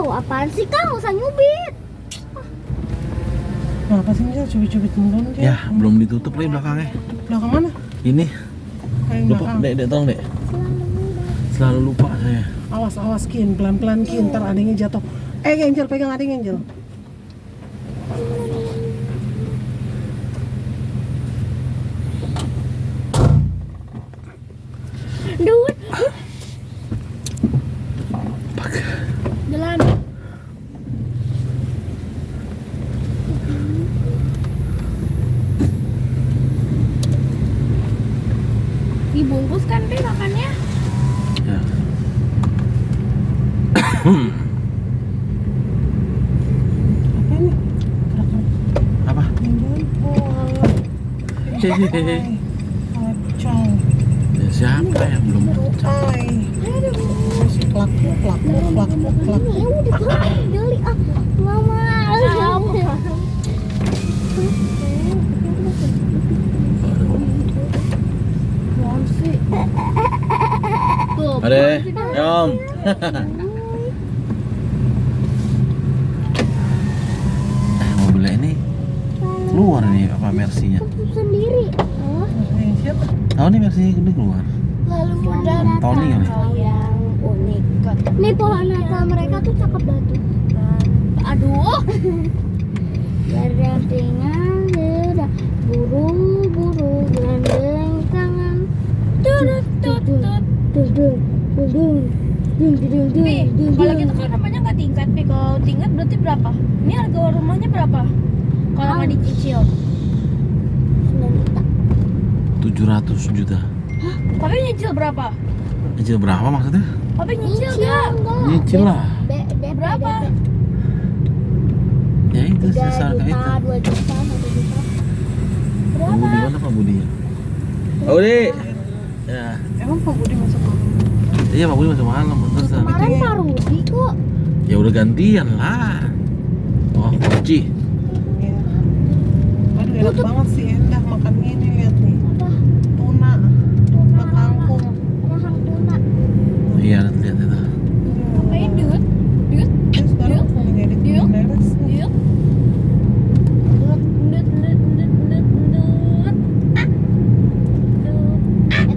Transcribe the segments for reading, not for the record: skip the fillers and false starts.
Apaan sih Kang? Nggak usah nyubit. Kenapa sih Michelle cubit-cubit dulu dia? Ya, belum ditutup lagi belakangnya. Belakang mana? Ini. Kayak Lupa, belakang. Dek, tolong, Dek. Selalu lupa saya. Awas Kin, pelan-pelan Kin, ntar adanya jatuh. Angel, pegang adanya Angel. Duit. Pak. Jalan. Dibungkus kan deh makannya. Ya. Apa ini? Apa? Hehehe. Kacau. Ya, siapa yang belum pecah? Ay. Masih plak. Ya udah jeli ah. Mama. Ade, Yom. Mobilnya ini keluar nih apa Mercy-nya? Sendiri. Siapa? Oh, ini Mercy-nya ini keluar. Lalu muda Tony kali. yang unik. Nih pohon natal mereka tuh cakep banget. Aduh. Berdampingan sudah buru-buru gelandeng tangan. Kalau gitu kan namanya nggak tingkat, Pi. Kalau tingkat berarti berapa? Ini harga rumahnya berapa? Kalau nggak dicicil. 700 juta. Tapi nyicil berapa? Nyicil berapa maksudnya? Tapi nyicil nggak? Nyicil lah. Berapa? Ya itu 3 sesar kayak juta, itu. 2 juta, 1 juta. Budi mana Pak Budi? Pak Budi. Ya. Emang Pak Budi masuk mana? Iya Pak Budi masuk malam terus. Kemarin Pak Rudi kok. Ya udah gantian lah. Oh, kunci. Iya. Aduh enak banget sih Endah makan ini, lihat nih. Apa? Tuna sama kangkung. Rahang tuna. Iya, lihat itu. Ngapain duit? Duit? Terus sekarang lagi edit Yuk. beres. Duit?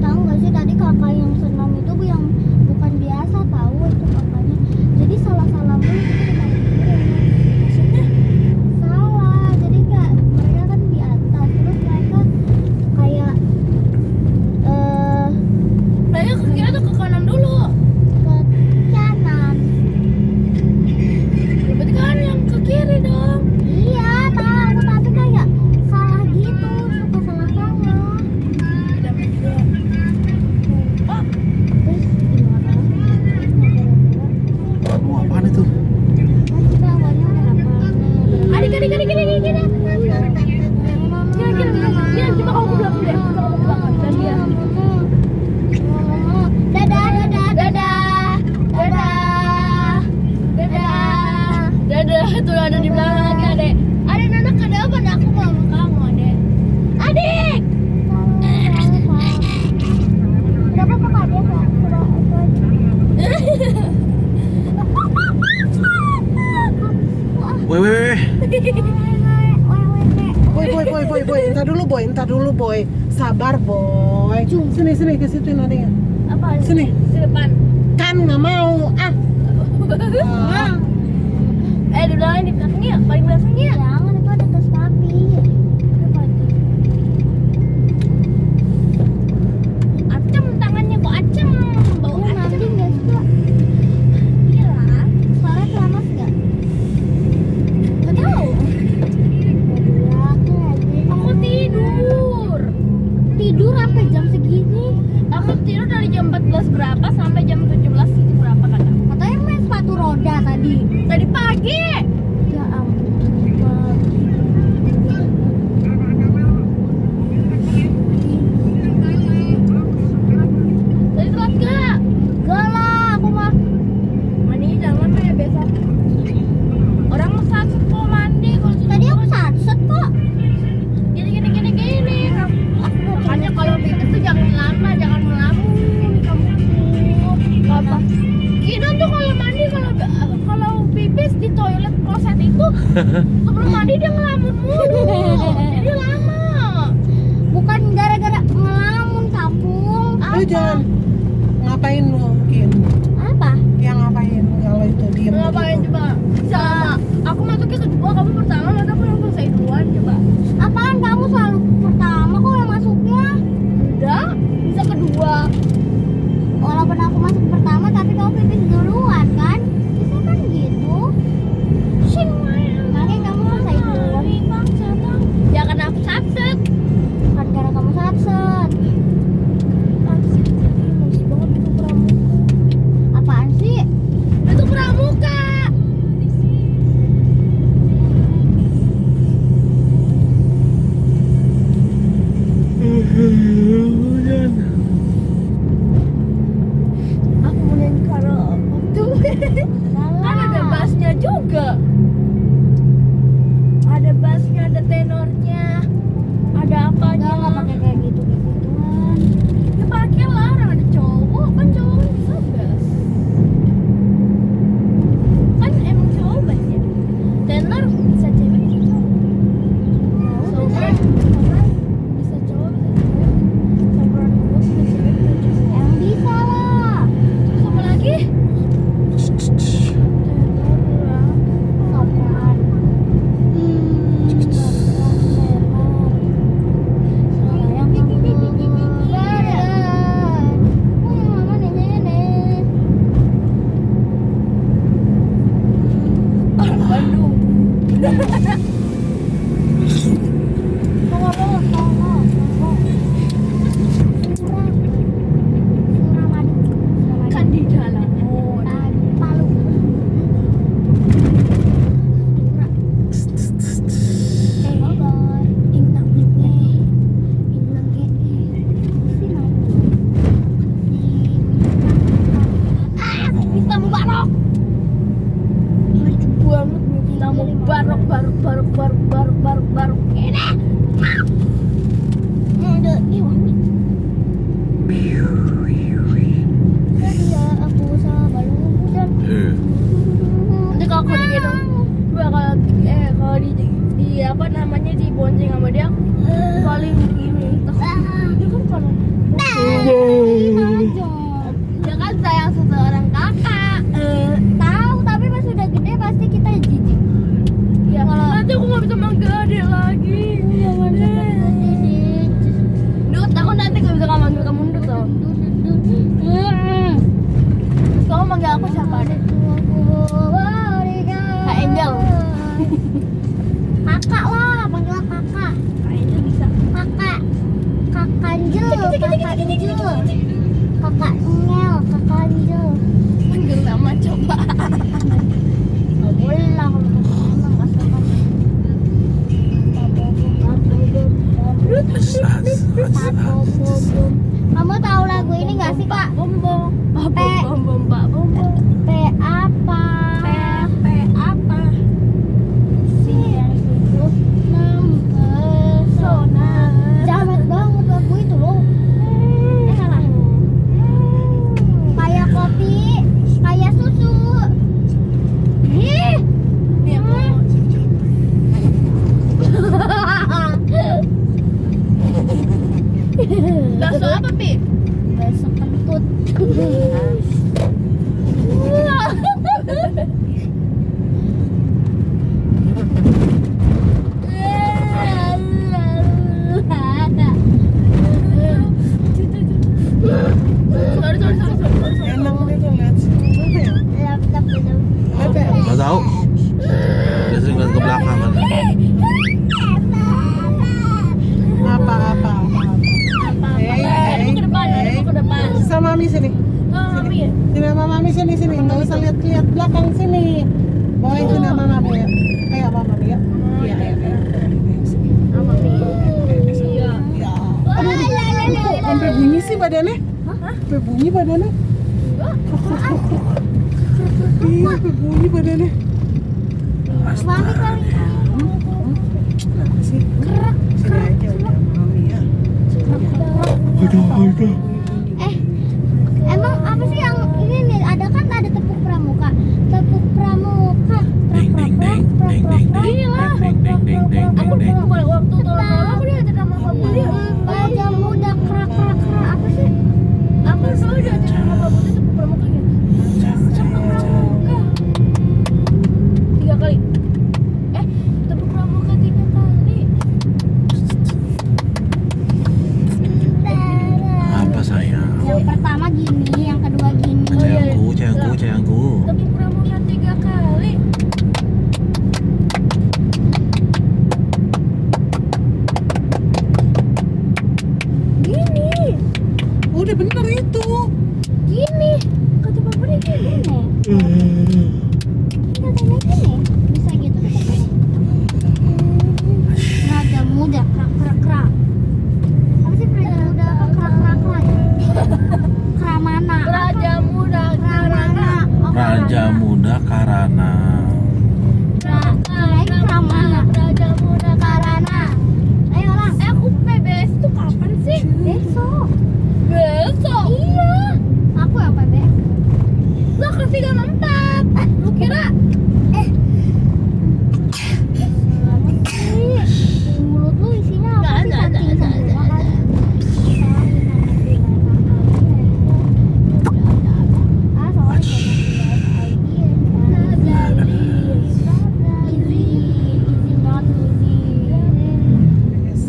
Tahu nggak sih tadi kakak yang senam itu yang bukan biasa tahu itu kakaknya. Jadi salah-salah mulu itu ditarik turun. Maksudnya? Salah. Jadi nggak mereka kan di atas terus mereka kayak Saya kira tuh ke kanan dulu. ke kanan. Berarti kan yang ke kiri dong. Iya tahu tapi kayak salah gitu suka salah-salah. Udah juga. Oh, Terus gimana? Oh, apaan itu? Kan kita awalnya udah hafal nih. adik. Gini. Coba kamu ke belakang deh. Coba kamu ke belakang. Dan dia. Dadah. Tuh ada di belakang lagi, Adek. Adek, Nanak ada apa? Nah, aku mau sama kamu, Adek. Adik! Berapa kakak dia kak? Weh. Entar dulu boy. Sabar boy. Sini ke situ adanya. Apa? Sini. Di depan. Kan nggak mau. Di belakang, di belakangnya. Paling belakangnya. Jangan itu ada tas papi. Acem tangannya kok acem. Bau Kamu acem. mandi nggak sih kak? Iya lah. Sore keramas nggak? Nggak tahu. Aku tidur. Tidur sampai jam segini. Aku tidur dari jam 14 berapa sampai jam 17 itu berapa kata? Katanya main sepatu roda tadi. Tadi pagi. Ya ampun. Tadi telat gak? Gak lah, aku mah. Mandi jangan ya biasa. Orang saat mau mandi kalau Tadi aku satset kok. gini. Makanya kalau bikin tuh jangan lama, jangan melamun kamu. Apa? Kita tuh kalau mandi kalau pipis di toilet kloset itu sebelum mandi dia ngelamun mulu. Jadi lama. Bukan gara-gara ngelamun kampung. Lu jangan ngapain lu mungkin. Apa? Yang ngapain kalau itu diem Ngapain begitu. coba? Sama. Aku masuknya kedua, kamu pertama, masa aku yang selesai duluan coba. Apaan kamu selalu pertama kok yang masuknya? Udah, bisa kedua. Walaupun aku masuk pertama tapi kamu pipis duluan kan? Bisa kan gitu? Makanya kamu selesai duluan. Ya karena aku satset. Bukan karena kamu satset. Masih banget itu pramuka. Apaan sih? Itu pramuka. Aku mau nyanyi karaoke. Kan ada bassnya juga. Ada bassnya, ada tenornya, ada apanya. Nggak pakai kayak gitu-gituan. Ya pakai lah, orang ada cowok kan, cowok kan bisa bass. Kan emang cowok bass ya. Tenor bisa cewek bisa cowok. Sopran bisa cowok bisa cewek. Sopran gua bisa cewek bisa cowok. Yang bisa lah. Terus apa lagi? Sopran. Orang Bandung. Kan di dalam. Kita mubarok. Lucu banget nih. Kita mubarok barok ini. Ih, wangi. Tadi ya aku sama balon hujan. Nanti kalau aku digendong, kalau di apa namanya dibonceng sama dia, paling begini. Dia kan kalau dia kan sayang seseorang kakak. Tahu, tapi pas udah gede pasti kita jijik. Ya, nanti aku nggak bisa manggil adik lagi. Jangan Dut, aku nanti nggak bisa manggil kamu Dut tau. Terus kamu manggil aku siapa deh? Kak Angel. Kakak lah, panggil kakak. Kak Angel bisa. Kakak. Kakak Angel. Kakak Angel. Kakak Ngel, kakak Angel. Manggil nama coba. Gak boleh lah kalau emang gak suka. Kamu tahu lagu ini gak sih kak? Bombong. P. Bombong, Pak Bombong. P apa? P apa? Pesona. Jamet banget lagu itu loh. Salah. Kayak kopi, kayak susu. Ih. Nih aku mau. Bakso apa, Pi? Besok kentut. Sorry. Enak gitu lihat sini. Apa ya? Laptop itu. Apa ya? Nggak tahu. Dia sering lihat ke belakang kan. Apa? Aku ke depan, aku ke depan. Sama Mami sini. Oh, Mami ya? Sini sama Mami sini. Nggak usah lihat belakang sini. Bawain sini sama Mami ya. Kayak apa Mami ya? Iya. Sama Mami. Iya. Ya. Aduh, sampai bunyi sih badannya. Sampai bunyi badannya. Iya, sampai bunyi badannya. Mami kali. Kenapa sih? Sini aja udah Mami ya. Emang apa sih yang ini nih? Ada kan ada tepuk pramuka. Tepuk pramuka. Katanya gini, bisa gitu katanya. Raja muda, krak. Apa sih raja muda apa krak ya? Kramana. Raja muda Kramana. Oh, Raja muda Karana. Kirain Kramana. Raja muda Karana. Ayo lang. aku PBS itu kapan sih? Besok. Besok. Iya. Aku apa deh? Lah kan 34. Lu kira? Mulut lu isinya apa sih? Nggak ada. Cacing semua kan? Ah, sorry. Easy not easy. Yes.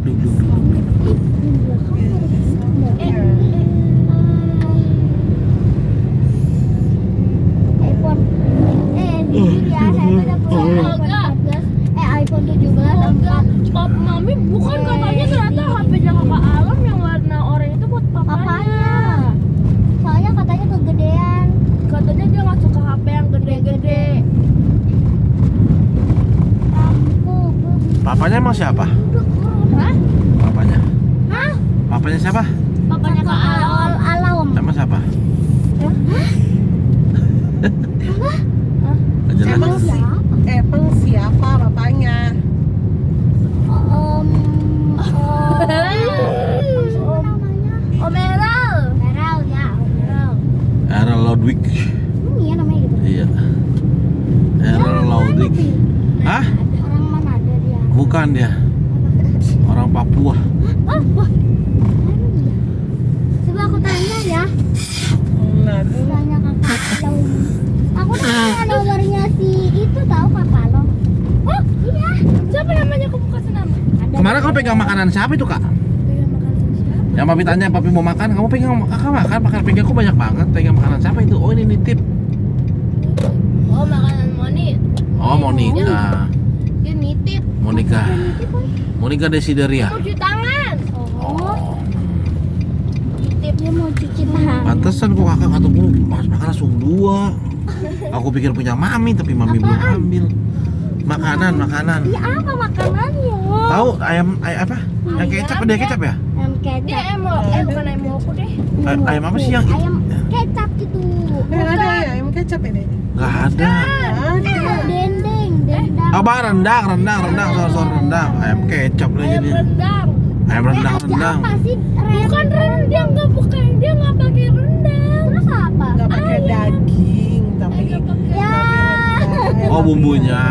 Duduk. iPhone jujur ya saya tuh udah punya iPhone 14 iPhone 17 Pap mami bukan katanya ternyata HP-nya kakak Alam yang warna oranye itu buat papanya. apanya soalnya katanya kegedean Katanya dia nggak suka HP yang gede-gede. aku Papanya emang siapa? Hah? Papanya. Hah? Papanya siapa? Papanya kak Alam. alam Emang siapa? Jelas. Emang siapa bapaknya? siapa namanya Om Meral. Meral ya Meral Era Ludwig. iya namanya gitu Iya. Era Ludwig. Hah? orang mana ada dia Bukan dia. Orang Papua. coba aku tanya ya Nah, tuh. tanya kakak Alam aku nanya nomornya si itu tahu kakak Alam Oh, iya siapa namanya? Kamu kasih nama. ada Kemarin kamu pegang makanan siapa itu, Kak? Pegang makanan siapa? Yang papi tanya, papi mau makan, kamu pegang, kakak makan, pegang aku banyak banget. Pegang makanan siapa itu? Oh, ini nitip. Oh, makanan Moni. Oh, Monica. Dia nitip. Monica. Monica Desideria. Cuci tangan. oh Nitip. dia mau cuci tangan Pantesan kok kakak ketemu makan langsung 2. Aku pikir punya mami, tapi mami belum ambil. Makanan. iya apa makanannya Tahu ayam apa? Yang kecap, ada kecap ya? ayam Dia kecap bukan emo aku deh. Ayam apa sih yang ayam kecap gitu Ada ya, ayam kecap ini. nggak ada? dendeng dendang Apa rendang, sor rendang. Ayam kecap lagi Ayam dia. rendang. Ayam rendang. apa sih Bukan rendang, dia nggak pakai rendang. terus apa Nggak pakai daging, tapi ya Oh, bumbunya.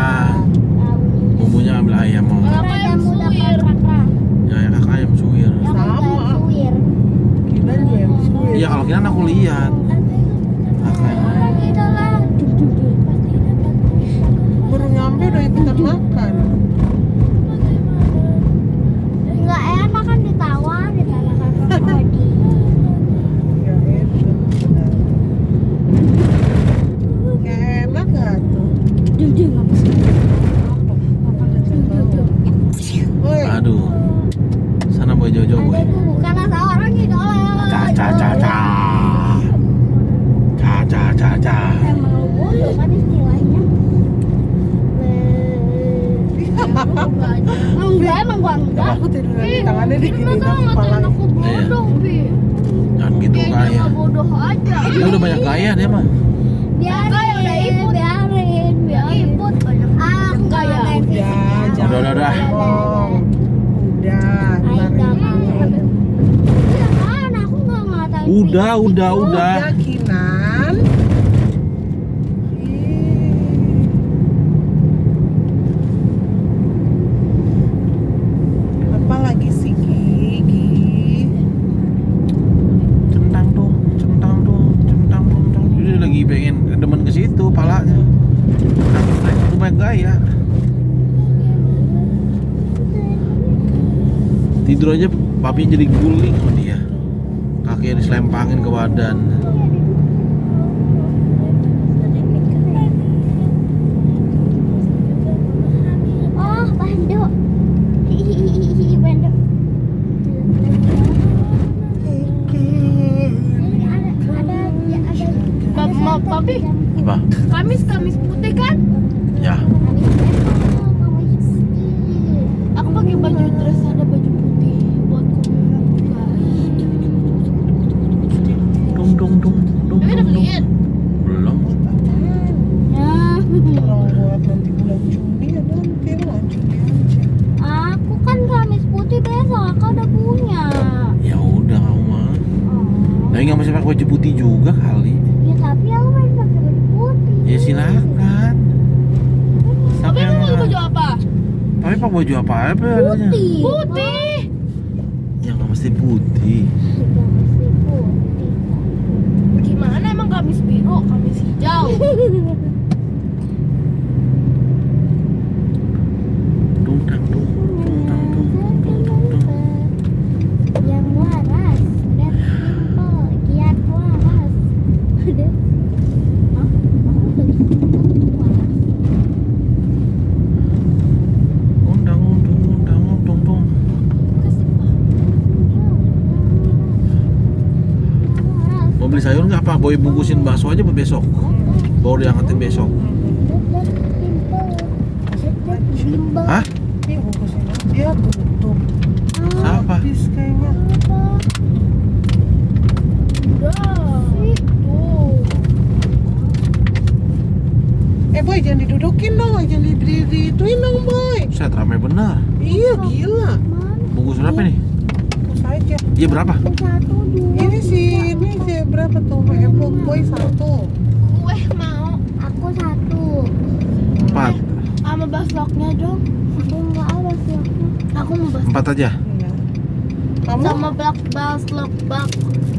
Bumbunya ambil ayam mau. Kalau ayam ayam muda suwir. kakak Ya, kakak ayam suwir. yang Sama. muda suwir Kita juga yang suwe. Iya, kalau kira aku lihat. Kakak. orang itu lah Baru nyampe udah ikutan makan. nggak enak kan ditawarin sama kakak Odi Ya enak. benar. Nggak enak nggak tuh? duduk apa sih Woi, Aduh. Sana boy jauh-jauh boy. ada itu bukan ada orang gitu Ca. emang lu bodoh kan istilahnya enggak emang gua enggak aku tiduran di tangannya Ini diginiin masa aku ngatain kepala. aku bodoh, Pi. Jangan gitu Dia kaya. nggak bodoh aja. Dia udah banyak kaya dia mah. biarin udah ikut. biarin Ikut banyak. aku nggak Kaya. ngatain fisik Udah, jangan Udah. ngomong. Udah, Ayo ntar nggak ini. ngatain iya kan aku nggak ngatain Udah. Udah, Kinan. Apa lagi sih, Gigi? Centang dong. Dia lagi pengen demen ke situ palanya. Itu banyak gaya. Tidur aja papi jadi guling sama dia. Kakinya diselempangin ke badan. oh Bando hihihi Bando ada Papi, yang Apa? Kamis putih kan? Ya. Kamis besok, Kamis putih. Aku pakai baju dress ada baju putih buat komunitas juga. Dung dung dung dung Tapi udah dung dung. beliin. Belum. Buat apaan? Ya. Orang buat nanti bulan Juni ya nanti lah Juni aja. Aku kan Kamis putih besok, Kakak udah punya. Ya udah kamu mah. Oh. Tapi nggak masih pakai baju putih juga kali. Ya tapi aku main pakai baju putih. Ya silakan. Siapa Tapi yang emang ngelarang? baju apa? Tapi pakai baju apa adanya? Putih. Putih. Ya nggak mesti putih. Gak mesti putih. Gimana emang kamis biru, kamis hijau? Dung dang dung dung dang dung dung dung dung. Yang waras dan simple, giat waras. Udah. Hah? Aku lagi waras. Undang undung undang undung dung. Kasih Pak. Waras. Mau beli sayur nggak apa? Boy bungkusin bakso aja buat besok. Baru diangkatin besok. Dan simple. Hah? Ini bungkusin dia tutup. Siapa? Habis kayaknya. Udah. Tuh. Boy jangan didudukin dong, jangan dituin dong boy. Set ramai benar. Iya gila. Bungkus berapa nih? Bungkus aja. Iya berapa? Satu, dua. Ini sih berapa tuh? Boy satu. Gue mau Aku satu. 4. sama basloknya dong. Aku nggak ada sih. Aku mau 4 aja. Iya. Kamu? sama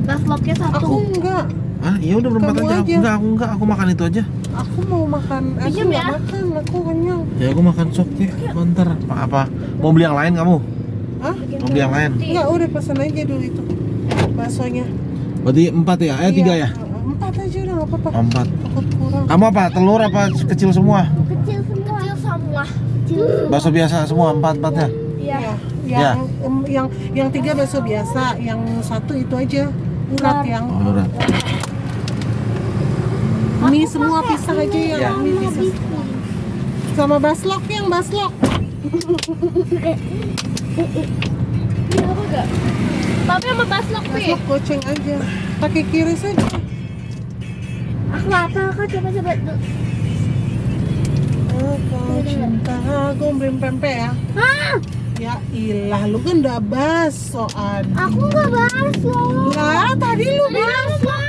basloknya satu. Aku enggak. Ah, iya udah berempat Kamu aja. aja. Aku enggak, aku makan itu aja. Aku mau makan. Aku Pinjam nggak ya? makan. Aku kenyang. Ya aku makan sop deh. Bentar. Apa? Mau beli yang lain kamu? Hah? Mau beli yang lain? Enggak, udah pesan aja dulu itu baksonya. Berarti 4 ya? 3 ya? 4 aja udah nggak apa-apa. 4. Takut kurang. Kamu apa? Telur apa kecil semua? Kecil semua. Kecil semua. Kecil. Bakso biasa semua 4-4 ya? Iya. Ya. Yang 3 bakso biasa, yang 1 itu aja urat yang Oh, udah. mie semua pisah aja ya. Ya. Mie pisah. Sama baslok yang baslok. Iya apa enggak? Tapi sama baslok Pi. Baslok goceng aja. Pakai kiri saja. Aku apa? Kak coba. Aku cinta gombreng pempek ya. Hah? Ya ilah, lu kan udah basoan. Aku nggak bakso. Lah, tadi lu bilang Enggak.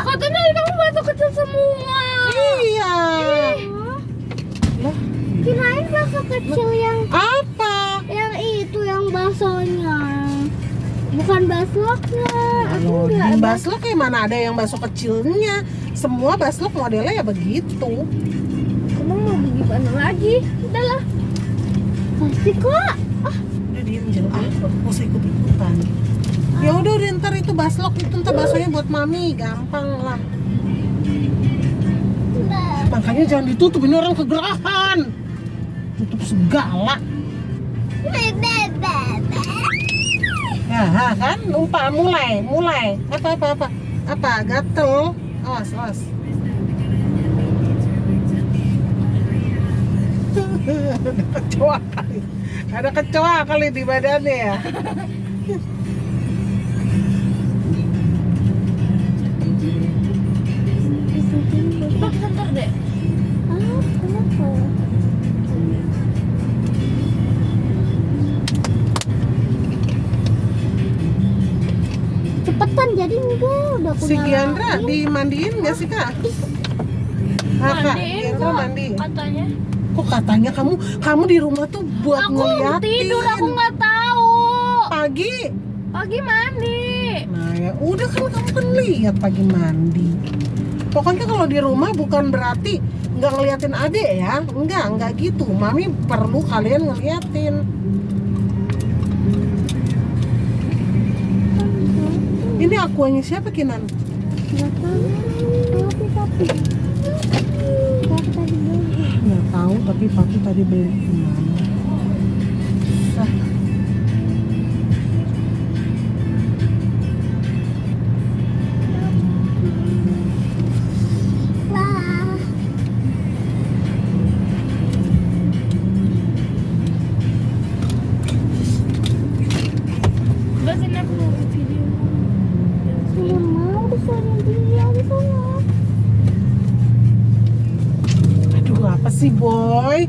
Katanya kamu bakso kecil semua. iya. Lah, Kirain bakso kecil yang apa? itu yang baksonya. Bukan basloknya. Aku Kalau nggak di baslok kayak mana ada yang bakso kecilnya? Semua baslok modelnya ya begitu. Kamu mau beli mana lagi? Udahlah. pasti kok. Udah diem jangan gak usah ikut-ikutan. Ya udah ntar itu baslok itu ntar baksonya buat mami, gampang lah. Makanya jangan ditutup, ini orang kegerahan. Tutup segala. Ya kan, lupa mulai. Apa gatel? Awas. Ada kecoa kali di badannya ya. Coba kita ntar deh. Kenapa? Cepetan jadi enggak udah Si punya Giandra laki. dimandiin nggak sih kak? Kak, Mandiin Giandra kok, mandi. katanya. Kok katanya kamu di rumah tuh buat Aku ngeliatin. tidur, aku nggak tahu. Pagi. Pagi mandi. Nah ya udah kan kamu kan lihat pagi mandi. Pokoknya kalau di rumah bukan berarti nggak ngeliatin adek ya. Enggak gitu. Mami perlu kalian ngeliatin. Ini akuanya siapa Kinan? Nggak tahu. Tapi tadi beli. Nggak tahu tapi papi tadi beli gimana? Sah. sih boy?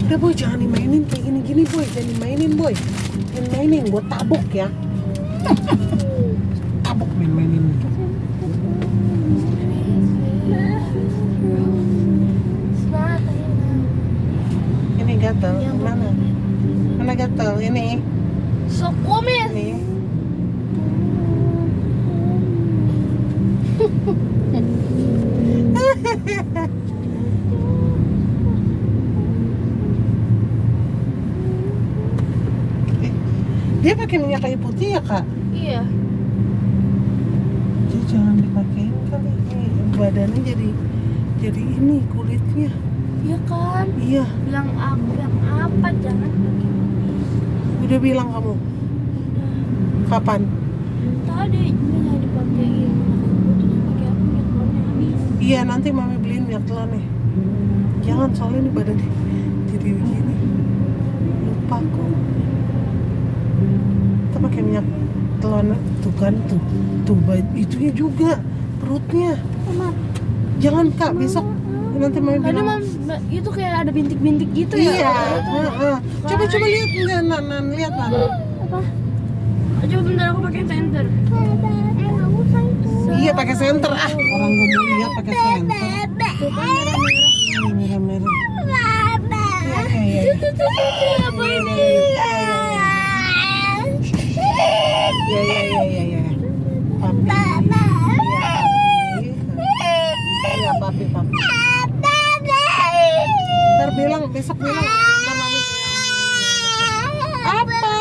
Udah boy, jangan dimainin kayak gini-gini boy. Jangan dimainin boy. Jangan mainin, gue tabok ya. Tabok main-mainin gitu. Ini gatal, mana? Mana gatal? Ini. Sokomis. Ini. Dia pakai minyak kayu putih ya kak? Iya. Jadi jangan dipakein kali. Ini badannya jadi ini kulitnya. Iya kan? Iya. Bilang apa jangan pakai. Udah bilang kamu? Kapan? Tadi jangan dipakein. Itu pakai apa? Minyak telurnya habis. Iya nanti mami beliin minyak telur nih. Jangan soalnya ini badannya jadi begini. Lupa kok. Kita pakai minyak telur tuh kan tuh itunya juga perutnya. Jangan kak besok nanti mami Tadi bilang. itu kayak ada bintik-bintik gitu ya. Iya. Coba lihat enggak lihat Nan. Apa? Coba bentar aku pakai senter. Nggak usah itu. Iya pakai senter orang gue mau lihat pakai senter. Tuh kan merah-merah. Merah. Iya. Apa ini? Iya. Papi. Iya papi. Ntar besok bilang. Ntar mami bilang. Apa?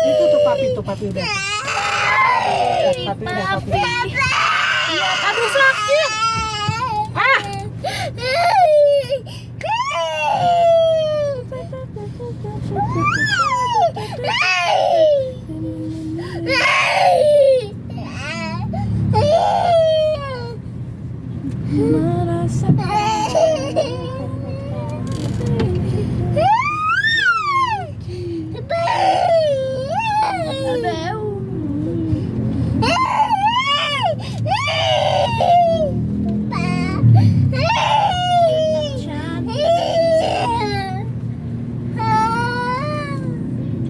Itu tuh papi udah. Papi. Aduh sakit. Merasa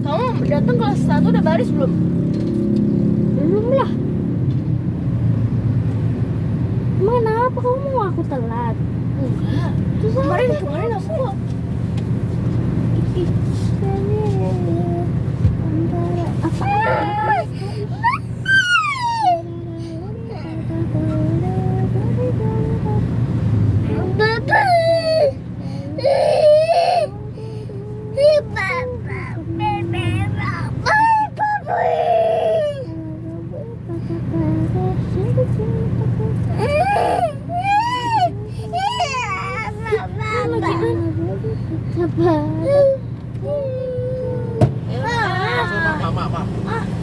kamu datang kelas 1 udah baris belum? Belum lah. Emang kenapa kamu mau aku telat? Enggak. Terus Kemarin apa? aku Ih, antara apa? Maaf.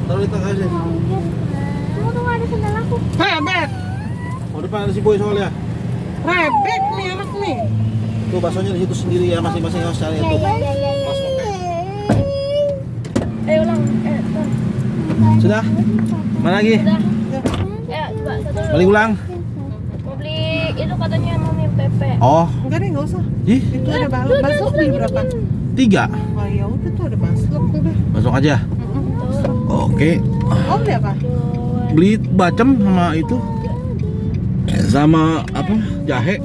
Taruh di tengah aja. Kamu tuh ada sandal aku. Rebek. Oh depan ada si boy soalnya. Rebek nih anak nih. Tuh baksonya di situ sendiri ya, masing-masing harus cari tuh. Pas oke. ulang. Tuh. Sudah? Mana lagi? Udah. Coba satu dulu. Balik ulang. Mau beli itu katanya mami Pepe. Oh, Enggak deh enggak usah. ih, Itu ada baslok beli berapa? 3. Oh ya udah tuh ada baslok udah. Masuk aja. Oke. Oh beli apa? Beli bacem sama itu. Sama apa? Jahe.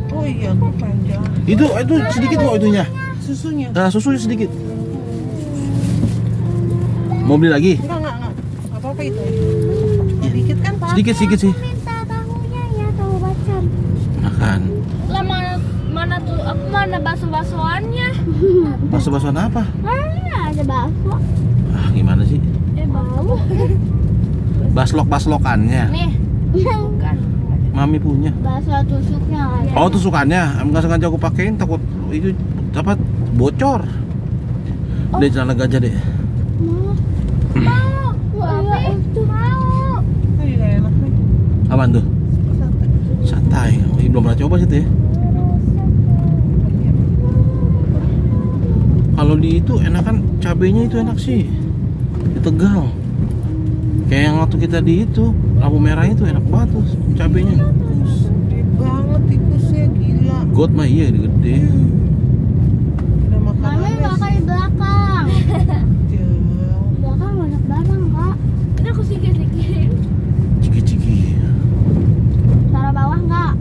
Oh iya aku panjang. Itu sedikit kok itunya. Susunya. Nah, susunya sedikit. Mau beli lagi? Enggak. Apa itu? Sedikit kan Pak? Sedikit sih. Minta tahunya ya, tahu bacem. Makan. Lah mana tuh? Aku mana bakso-baksoannya? Bakso-baksoan apa? Mana ada bakso? Ah, gimana sih? Tahu. Baslok-baslokannya. Nih, bukan. Mami punya. Bakso tusuknya ada. Oh, tusukannya. Enggak sengaja aku pakein, takut itu dapat bocor. Udah celana gajah deh. Mau. Mau. Itu mau. Oh iya Apaan tuh? Santai. Oh, belum pernah coba sih tuh ya. Kalau di itu enakan cabenya itu enak sih. Di Tegal. Kayak yang waktu kita di itu, lampu merah itu enak banget tuh cabenya. Gede banget tikusnya, gila. God mah iya gede. Udah Mami makanannya makan di belakang. jauh. Belakang banyak barang kak. Ini aku sikit-sikit. Ciki-ciki. Taruh bawah nggak?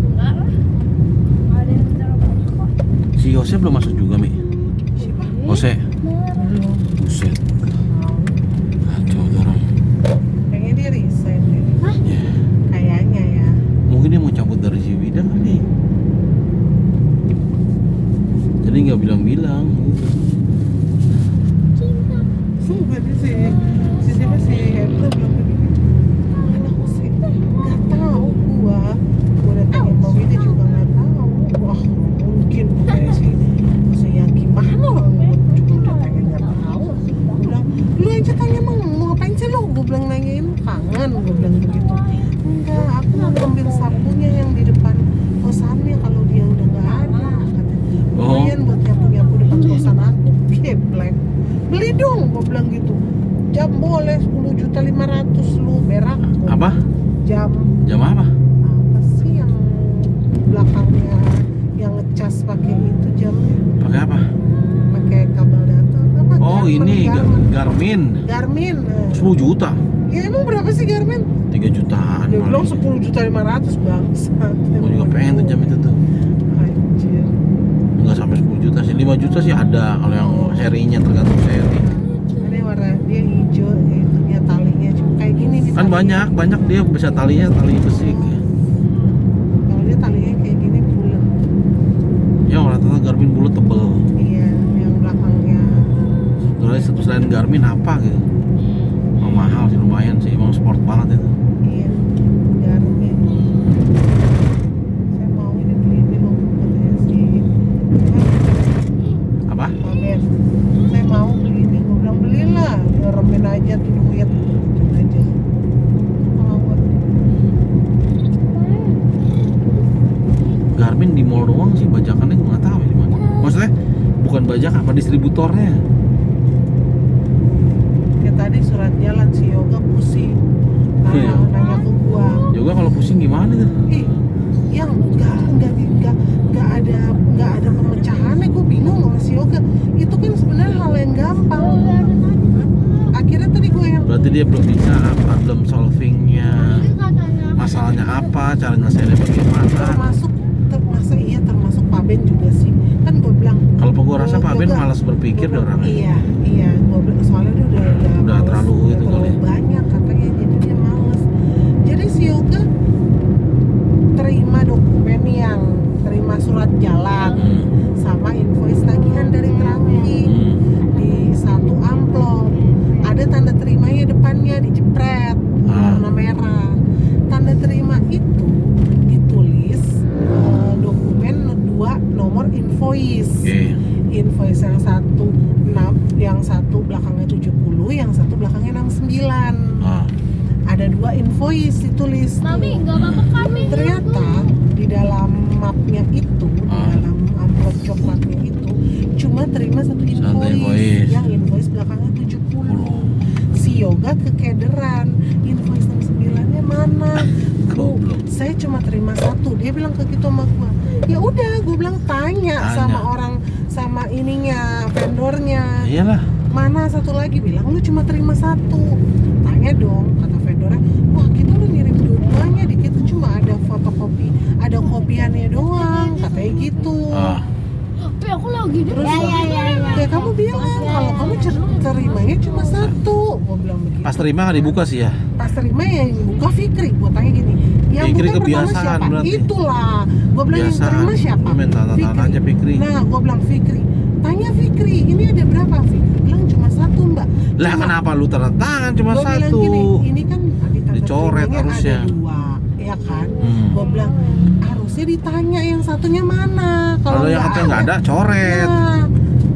Enggak lah. Nggak ada yang taruh bawah kok. Si Jose belum masuk juga, Mi. Siapa? Jose. Belum. Buset. Kacau tuh orang. Kayaknya dia resign deh. Ya. Kayaknya ya. Mungkin dia mau cabut dari si Bidang kali. Jadi nggak bilang-bilang gitu. Sumpah dia si siapa sih Hendra bilang begini. Mana aku sih nggak tahu gua udah tanya mami dia juga nggak tahu. Wah mungkin kayak si yang gimana orang gua juga udah tanya nggak tahu. Gua bilang lu aja tanya mau ngapain sih lu? Gua bilang nanyain kangen. Gua bilang begitu. Enggak, aku mau ngambil sapunya yang di depan kosannya kalau dia udah nggak ada. Katanya. Lumayan buat nyapu-nyapu depan kosan aku. Geblek. Beli dong, gua bilang gitu. Jam boleh 10.500.000 lu berak. Gua Apa? Jam Jam apa? apa sih yang belakangnya yang ngecas pakai itu jamnya? Pakai apa? Pakai kabel data apa? Oh ini Garmin. Garmin. Garmin. 10 juta. Ya emang berapa sih Garmin? 3 jutaan Dia bilang paling. 10.500.000 bangsat. Gua juga pengen tuh jam itu tuh. Anjir. Enggak sampai 10 juta sih, 5 juta sih ada kalau yang serinya tergantung seri. Ada warna dia hijau, itu dia talinya cuma kayak gini di Kan talinya. banyak dia bisa tali besi. Kalau dia talinya kayak gini bulat. Ya rata-rata Garmin bulat tebel. Iya, yang belakangnya. Terus selain Garmin apa gitu? Oh, mahal sih lumayan sih, emang sport banget itu. Iya, Garmin. Saya mau ini beli ini loh katanya si Apa? Pamer. Saya mau beli ini, gue bilang belilah, remin aja tuh duit, remin aja. Mau Garmin di mall doang sih, bajakannya gue nggak tahu ya di mana. Maksudnya bukan bajak apa distributornya? kayak tadi surat jalan si Yoga pusing. Iya. Nanya ke gua. Yoga kalau pusing gimana tuh? Ih, yang nggak ada pemecahannya, gue bingung sama si Yoga. Itu kan sebenarnya hal yang gampang. Akhirnya tadi gue yang Berarti dia belum bisa problem solvingnya, masalahnya apa, cara nyelesainnya bagaimana. termasuk Pak Ben juga sih. Kan gue bilang Kalau gua rasa Pak Ben Yoga, malas berpikir gua deh bilang, orangnya. Iya, gue bilang soalnya dia udah males, terlalu udah itu terlalu kali. banyak katanya, jadi dia males. Jadi si Yoga terima dokumen yang terima surat jalan sama invoice tagihan dari Trangki di satu amplop. Ada tanda terimanya depannya dijepret warna merah. Tanda terima itu ditulis dokumen 2 nomor invoice. Oke. Invoice yang satu 6, yang satu belakangnya 70, yang satu belakangnya 69. Ah. Ada 2 invoice ditulis. Mami, tuh. nggak apa-apa kami. Ternyata di dalam mapnya itu, di dalam amplop coklatnya itu cuma terima satu invoice. invoice. Yang invoice belakangnya 70. Si Yoga kekederan, invoice 69-nya mana? Bu, Goblok. saya cuma terima satu. Dia bilang ke gitu sama gua. Ya udah, gue bilang tanya sama orang, sama ininya, vendornya. Iyalah. Mana satu lagi, bilang lu cuma terima satu. Tanya dong, kata vendornya. Wah, kita udah ngirim dua-duanya, di kita cuma ada fotokopi, ada kopiannya doang, katanya gitu. Ah. Tapi aku lagi di Terus Ya. kayak kamu bilang kalau kamu terimanya cuma satu, gue bilang begitu. Pas terima nggak dibuka sih ya? Pas terima yang buka Fikri, gue tanya gini, yang Fikri buka pertama kebiasaan siapa? berarti. Itulah, gue bilang yang terima siapa? Lu main tanda-tanda aja Fikri. Nah, gue bilang Fikri, tanya Fikri, ini ada berapa? Fikri bilang cuma satu mbak. Lah Cuma- kenapa lu tanda tangan cuma Gua bilang satu? gini, ini kan di tanda Dicoret terimanya harusnya. ada 2, ya kan? Hmm. Gue bilang harusnya ditanya yang satunya mana. Kalau yang satu nggak ada, coret. Nah,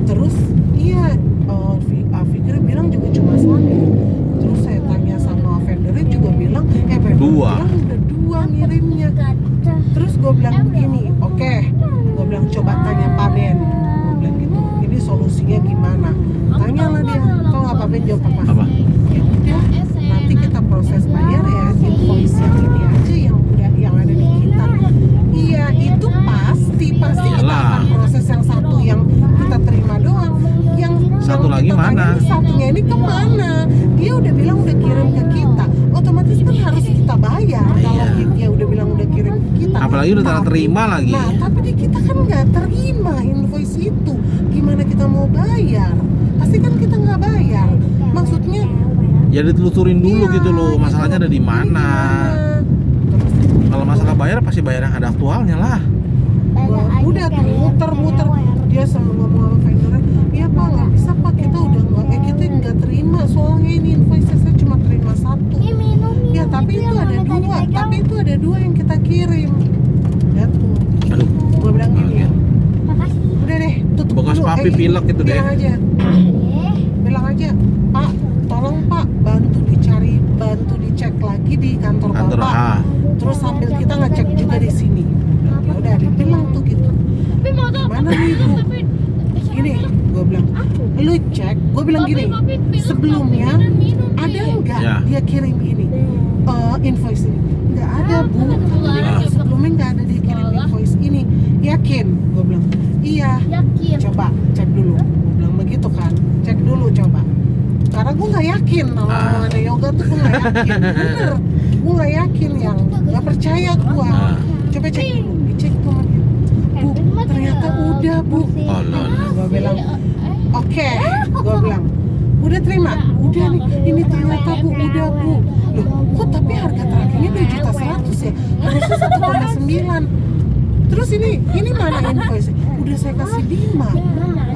terus iya, Fikri bilang juga cuma satu. Terus saya tanya sama vendornya juga bilang, vendor Dua. bilang udah 2. Ben jawab apa? Apa? Ya udah, nanti kita proses bayar ya invoice yang ini aja yang udah yang ada di kita. Iya, itu pasti kita Iyalah. akan proses yang satu yang kita terima doang. Yang Satu yang lagi kita mana? tanya, satunya ini kemana? Dia udah bilang udah kirim ke kita. Otomatis kan harus kita bayar kalau Iya. dia udah bilang udah kirim ke kita. Apalagi udah tanda Tapi- terima lagi. Nah, tapi di kita kan nggak terima invoice itu. Gimana kita mau bayar? Pasti kan kita nggak bayar. Maksudnya Ya ditelusurin dulu iya, gitu loh, masalahnya ada di mana. Terus Kalau masalah bayar pasti bayar yang ada aktualnya lah. udah tuh muter-muter dia sama ngomong sama vendornya, iya pak nggak bisa pak, kita udah kita nggak terima soalnya ini invoice saya cuma terima satu. Ya tapi itu ada dua, yang kita kirim. Ya tuh, Aduh, gue bilang gini, kaget. udah deh tutup Bekas dulu. papi pilek gitu deh. Bilang aja, Pak, tolong Pak bantu dicek lagi di kantor Kantor Bapak. A. Terus sambil kita ngecek juga di sini. Ya udah, dia bilang tuh gitu. Tapi mau tahu Gimana nih, Bu? Gini, gue bilang, lu cek. Gue bilang gini, sebelumnya ada nggak Ya. dia kirim ini invoice ini? Nggak ada, Bu. Ah. Sebelumnya nggak ada dia kirim invoice ini. Yakin? Gue bilang, iya. yakin. Coba cek dulu. Gue bilang begitu kan, cek dulu coba. Karena gue nggak yakin sama omongannya Yoga tuh, gue nggak yakin. Bener, gue nggak yakin, yang nggak percaya gue. Coba cek dulu, dicek tuh sama dia. Bu, ternyata udah Bu. Oh, no. Gue bilang, oke, gue bilang, udah terima, udah nih, ini ternyata Bu, udah Bu. Loh, kok tapi harga terakhirnya 2.100.000 ya? Harusnya 1,9. Terus ini mana invoice? Udah saya kasih Bima.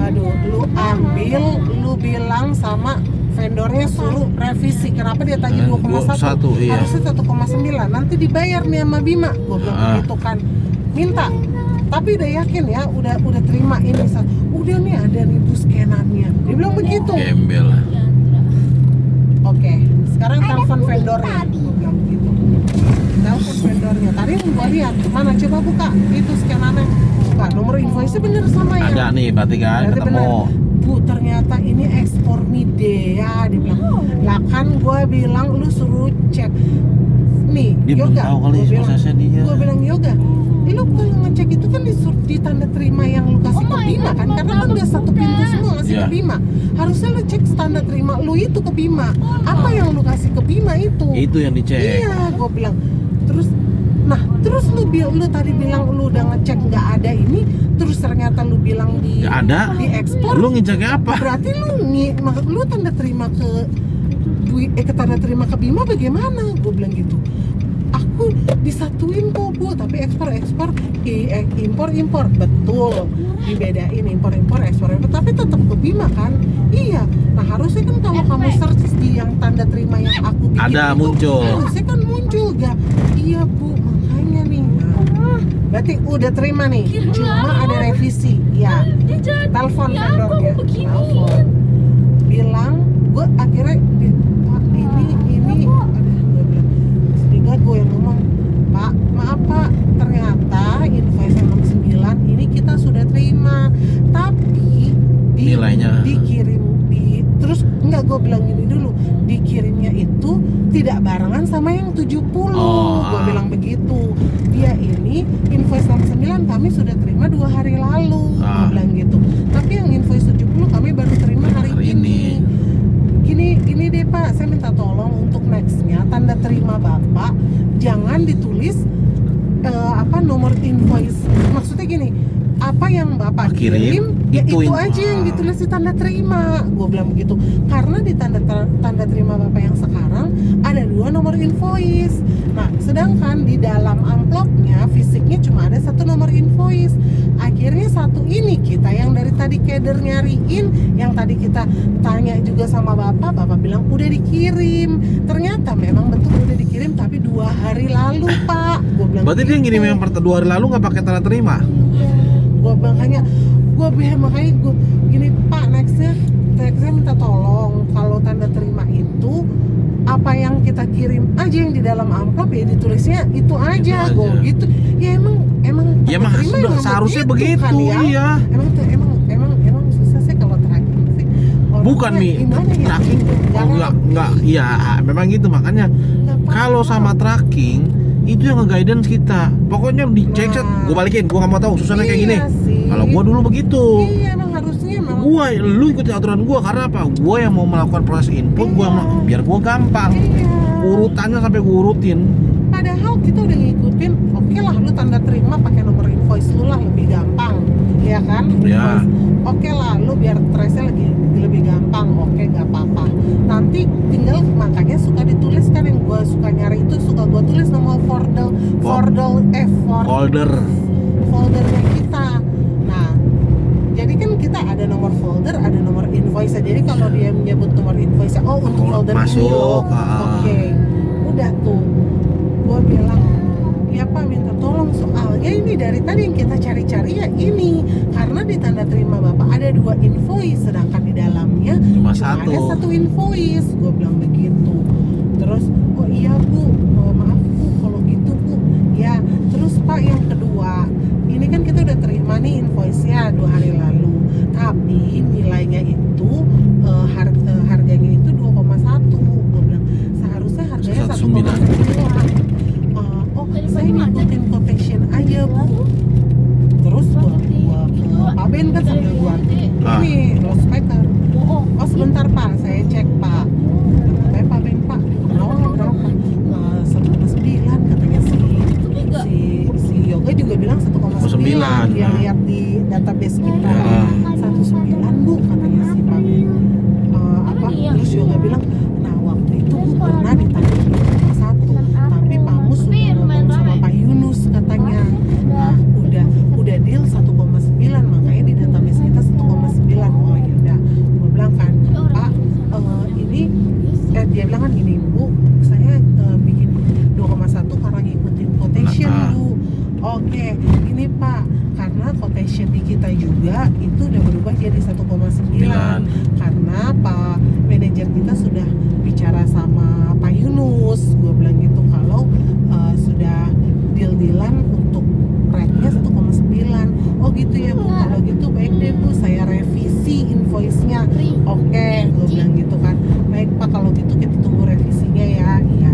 Aduh, lu ambil, lu bilang sama vendornya suruh revisi. Kenapa dia tanya 2,1? Iya. Harusnya 1,9. Nanti dibayar nih sama Bima. Gue bilang begitu kan. Minta. Tapi udah yakin ya, udah terima ini. Udah nih ada nih Bu scannernya. Dia bilang begitu. Gembel lah. Oke, sekarang telepon vendornya. Gue bilang begitu. Telepon vendornya. Tadi gua lihat, mana coba buka itu scannernya. Buka nomor invoice-nya bener sama ya. Ada nih, berarti kan Berarti ketemu. bener. Bu, ternyata ini ekspor Midea. Dia bilang, lah kan gue bilang lu suruh cek. Nih, Dia belum Yoga. tahu kali Gua bilang- prosesnya dia. Gue bilang Yoga, lu kalau ngecek itu kan di tanda terima yang lu kasih ke Bima kan, karena kan udah satu pintu semua ngasih ke Iya. Bima. Harusnya lu cek tanda terima lu itu ke Bima. Apa yang lu kasih ke Bima itu? Itu yang dicek. Iya, gue bilang. Terus lu tadi bilang lu udah ngecek nggak ada ini, terus ternyata lu bilang Nggak ada. di ekspor. Lu ngeceknya apa? Berarti lu tanda terima ke tanda terima ke Bima bagaimana? Gue bilang gitu. Aku disatuin kok Bu, tapi ekspor impor betul, dibedain impor ekspor, tapi tetap ke Bima kan? Iya. Nah harusnya kan kalau kamu search di yang tanda terima yang aku bikin Ada, itu, muncul. harusnya kan muncul gak? Iya Bu, makanya nih. Nah, berarti udah terima nih, cuma ada revisi. Ya, telepon vendornya, telepon, bilang gue akhirnya Pak ini aduh, gue bilang sehingga gue yang ngomong, Pak maaf Pak, ternyata invoice 69 ini kita sudah terima, tapi Nilainya. dikirim terus enggak, gue bilang gini dulu, dikirimnya itu tidak barengan sama yang 70. Gue bilang begitu. Dia ini invoice 69 kami sudah terima 2 hari lalu. Gue bilang gitu. Tapi yang invoice 70 kami baru terima hari ini. Gini deh Pak, saya minta tolong untuk nextnya tanda terima Bapak jangan ditulis nomor invoice. Maksudnya gini, apa yang Bapak kirim ya itu aja yang ditulis di tanda terima. Gue bilang begitu. Karena di tanda terima Bapak yang sekarang ada 2 nomor invoice. Nah, sedangkan di dalam amplopnya fisiknya cuma ada 1 nomor invoice. Akhirnya satu ini kita yang dari tadi keder nyariin, yang tadi kita tanya juga sama Bapak bilang udah dikirim. Ternyata memang betul udah dikirim, tapi 2 hari lalu Pak. Gue bilang Berarti dia ngirim yang 2 hari lalu nggak pakai tanda terima? Gue makanya gue gini Pak, nextnya minta tolong kalau tanda terima itu apa yang kita kirim aja yang di dalam amplop ya ditulisnya itu aja. Gue gitu ya emang Ya mah terima sudah emang seharusnya begitu kan, ya? iya. Emang susah sih kalau terakhir sih. Bukan Mi, gimana ya? tracking enggak, iya memang gitu makanya kalau sama tracking itu yang nge-guidance kita. Pokoknya dicek set, gue balikin, gue nggak mau tahu susahnya kayak gini. Iya sih. Kalau gue dulu begitu. Iya emang harusnya emang. Lu ikutin aturan gue karena apa? Gue yang mau melakukan proses input, biar gue gampang. Iya. Urutannya sampai gue urutin. Padahal kita udah ngikutin, oke lah lu tanda terima pakai nomor invoice lu lah lebih gampang, ya kan? Ya. Oke lah, lu biar trace-nya lebih gampang, oke nggak apa-apa. Nanti tinggal makanya suka ditulis kan yang gua suka nyari itu suka gua tulis nomor foldernya kita. Nah, jadi kan kita ada nomor folder, ada nomor invoice. Jadi kalau dia menyebut nomor invoice, oh untuk folder masuk, ini loh, oke, udah tuh. Gue bilang, ya Pak minta tolong soalnya ini dari tadi yang kita cari-cari ya ini karena di tanda terima Bapak ada 2 invoice sedangkan di dalamnya Cuma ada satu. 1 invoice. Gue bilang begitu. Terus oh iya Bu, maaf Bu kalau gitu Bu. Ya terus Pak yang kedua ini kan kita udah terima nih invoice-nya 2 hari lalu tapi nilainya itu harganya itu 2,1. Gue bilang seharusnya harganya 1,9. Saya ngikutin quotation aja Bu. Terus gua Pak Ben kan sambil gua ini loudspeaker. Oh sebentar Pak, saya cek Pak. Pak Ben Pak, berapa? 1,9 katanya si Yoga juga bilang 1,9. Dia lihat di database kita 1,9 Bu katanya si Pak Ben. Terus Yoga bilang, nah waktu itu Bu pernah ditanya 1,1 tapi Pak Mus sudah ngomong sama Pak Yunus katanya. Nah udah deal 1,9 makanya di database kita 1,9. Oh ya udah, gue bilang kan Pak ini dia bilang kan gini Bu, saya bikin 2,1 karena ngikutin quotation Bu. Oke, ini Pak karena quotation di kita juga itu udah berubah jadi 1,9 karena Pak manajer kita sudah bicara sama Pak Yunus. Gue bilang gitu kalau sudah deal-dealan untuk rate-nya 1,9. Oh gitu ya Bu, kalau gitu baik deh Bu, saya revisi invoice-nya. Oke, gue bilang gitu kan. Baik Pak kalau gitu kita tunggu revisinya ya. Iya,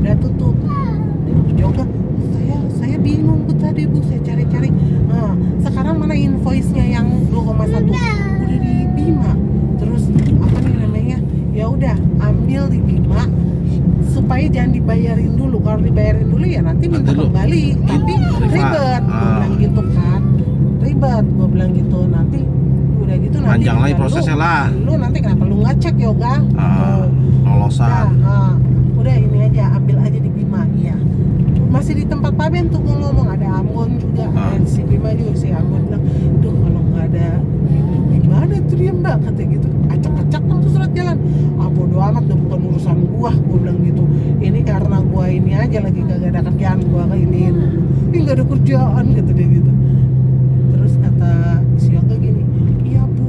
udah tutup. Juga saya bingung Bu tadi Bu, saya cari-cari. Nah, sekarang mana invoice-nya yang 2,1? Udah di Bima. Terus apa nih namanya? Ya udah, ambil di Bima supaya jangan dibayarin dulu. Kalau dibayarin dulu ya nanti minta kembali. Tapi ribet, gue bilang gitu kan. Ribet, gue bilang gitu. Nanti udah gitu nanti panjang lagi prosesnya lah. Lu nanti kenapa lu ngecek Yoga? Lolosan. Udah ini aja, ambil aja di Bima. Iya. Masih di tempat Pak Ben tuh gue ngomong ada Ambon juga. Si Bima juga si Ambon bilang, duh kalau nggak ada gimana tuh dia Mbak katanya gitu. Acak-acak tuh surat jalan. Bodo amat tuh bukan urusan gua bilang gitu. Ini karena gua ini aja lagi kagak ada kerjaan gua kayak ini nggak ada kerjaan gitu dia gitu. Terus kata si Yoga gini, iya Bu,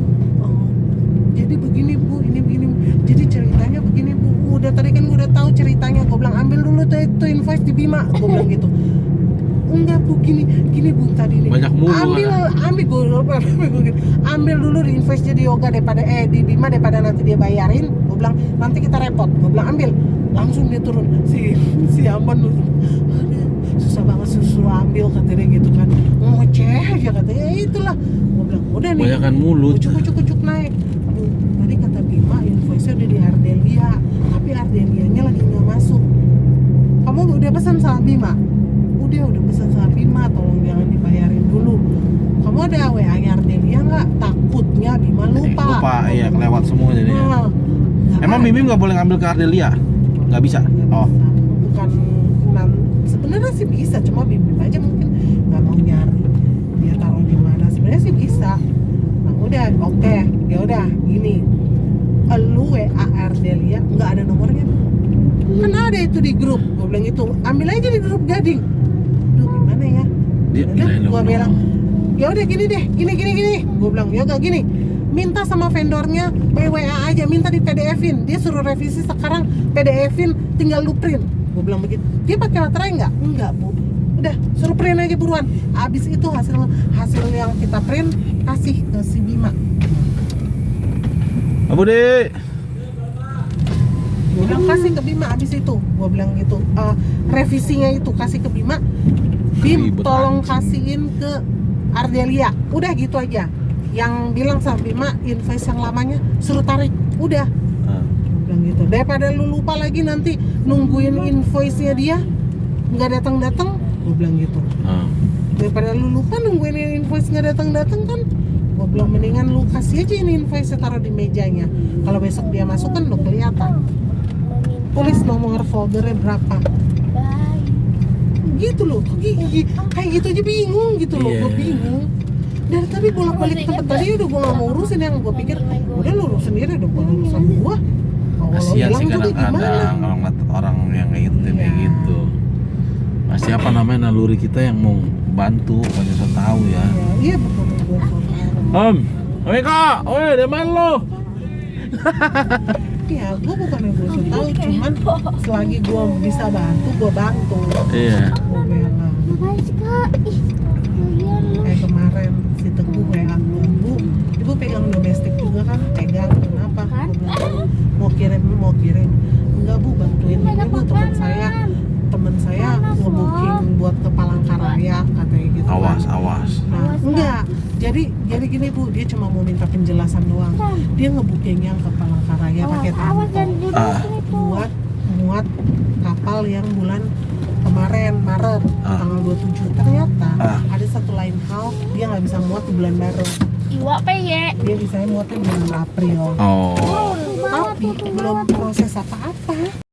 jadi begini Bu, ini begini. Jadi ceritanya begini Bu. Udah tadi kan gua udah tahu ceritanya. Gua bilang ambil dulu tuh invoice di Bima. Gua bilang gitu. Enggak Bu, gini Bu tadi nih. Banyak mulu. Ambil dulu di invoice di Yoga daripada di Bima daripada nanti dia bayarin. Gue bilang nanti kita repot. Gue bilang ambil, langsung dia turun. Si Amban susah banget suruh ambil katanya gitu kan. Ngoceh aja katanya. Ya itulah. Gue bilang udah nih. Banyakan mulut. Kucuk naik. Aduh, tadi kata Bima invoice-nya udah di Ardelia, tapi Ardelianya lagi nggak masuk. Kamu udah pesan sama Bima? Udah pesan sama Bima, tolong jangan dibayarin dulu. Kamu ada WA-nya Ardelia nggak? Takutnya Bima lupa. Iya kelewat semua jadinya. Emang Bim nggak boleh ngambil ke Ardelia? Nggak bisa? Oh. Bukan, sebenarnya sih bisa, cuma Bim aja mungkin nggak mau nyari. Dia taruh di mana? Sebenarnya sih bisa. Nah udah, oke. Ya udah, gini. Lu WA Ardelia nggak ada nomornya? Kan ada itu di grup. Gue bilang itu, ambil aja di grup Gading. Duh gimana ya? Gue bilang, ya udah gini deh, gini. Gue bilang, ya gak gini. Minta sama vendornya WA aja, minta di PDF-in. Dia suruh revisi sekarang PDF-in, tinggal lu print. Gue bilang begitu. Dia pakai materai nggak? Enggak Bu. Udah, suruh print aja buruan. Abis itu hasil yang kita print kasih ke si Bima. Budi. Gue bilang kasih ke Bima abis itu. Gue bilang gitu. Revisinya itu kasih ke Bima. Bim, Ribet tolong anjing. kasihin ke Ardelia. Udah gitu aja. Yang bilang sama Bima invoice yang lamanya suruh tarik. Udah. Bilang gitu. Daripada lu lupa lagi nanti nungguin invoice-nya dia nggak datang-datang. Gue bilang gitu. Daripada lu lupa nungguin invoice nggak datang-datang kan. Gue bilang mendingan lu kasih aja ini invoice taruh di mejanya. Kalau besok dia masuk kan udah kelihatan. Tulis nomor foldernya berapa. Bye. Gitu loh, kayak gitu aja bingung gitu loh, Iya. gue bingung. Dari tadi bolak-balik ke tempat tadi udah gue gak mau urusin, yang gue pikir udah lu urus sendiri, udah bukan urusan gue. Kasihan sih kadang-kadang kalau ngeliat orang yang kayak gitu, kayak Iya. gitu. Masih apa namanya naluri kita yang mau bantu, banyak saya tahu ya. Iya betul gue. Oi kak, oi, di mana lo? Iya, gue bukan yang gue tahu, cuman selagi gue bisa bantu, gue bantu. Iya. Gue bilang. Makasih kak. Ih, kalian lu. Kayak kemarin si Teguh WA gue, Bu, ibu pegang domestik juga kan? Pegang, kenapa? Kan? Gua bilang, mau kirim. Enggak Bu, bantuin ini Bu, teman saya ngebooking buat ke Palangkaraya katanya gitu. Awas, kan. awas. Nah, enggak. Jadi gini Bu, dia cuma mau minta penjelasan doang. Dia ngebooking yang ke Palangkaraya pakai Awas dan tampol dirusin itu. buat muat kapal yang bulan kemarin Maret tanggal 27. Ternyata ada satu lain hal, dia nggak bisa muat di bulan Maret. Iwa peye. Dia bisa muatnya bulan April. Oh. Tapi belum proses apa-apa.